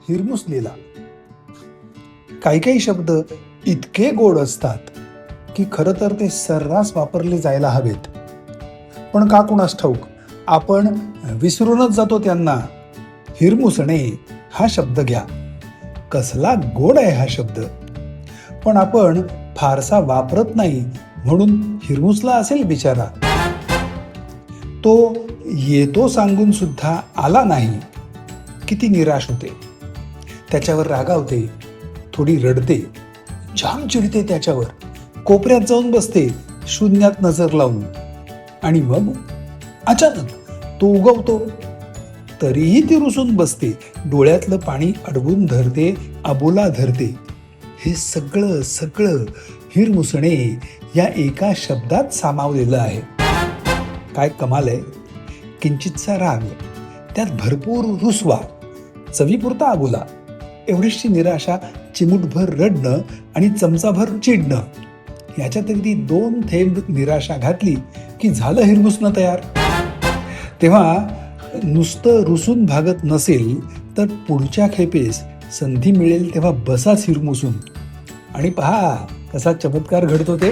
हिरमुसलेला. काही काही शब्द इतके गोड असतात की खरं तर ते सर्रास वापरले जायला हवेत, पण का कुणास ठाऊक आपण विसरूनच जातो त्यांना. हिरमुसणे हा शब्द घ्या, कसला गोड आहे हा शब्द, पण आपण फारसा वापरत नाही म्हणून हिरमुसला असेल बिचारा. तो येतो सांगून सुद्धा आला नाही. किती निराश होते, त्याच्यावर रागावते, थोडी रडते, जाम चिडते त्याच्यावर, कोपऱ्यात जाऊन बसते शून्यात नजर लावून. आणि मग अचानक तो उगवतो, तरीही ती रुसून बसते, डोळ्यातलं पाणी अडवून धरते, अबोला धरते. हे सगळं सगळं हिरमुसणे या एका शब्दात सामावलेलं आहे. काय कमाल आहे. किंचितचा राग, त्यात भरपूर रुसवा, चवीपुरता अबोला, एवढीशी निराशा, चिमूटभर रडणं आणि चमचाभर चिडणं, याच्यात अगदी 2 थेंब निराशा घातली की झालं हिरमुसणं तयार. तेव्हा नुसतं रुसून भागत नसेल तर पुढच्या खेपेस संधी मिळेल तेव्हा बसाच हिरमुसून आणि पहा कसा चमत्कार घडतो ते.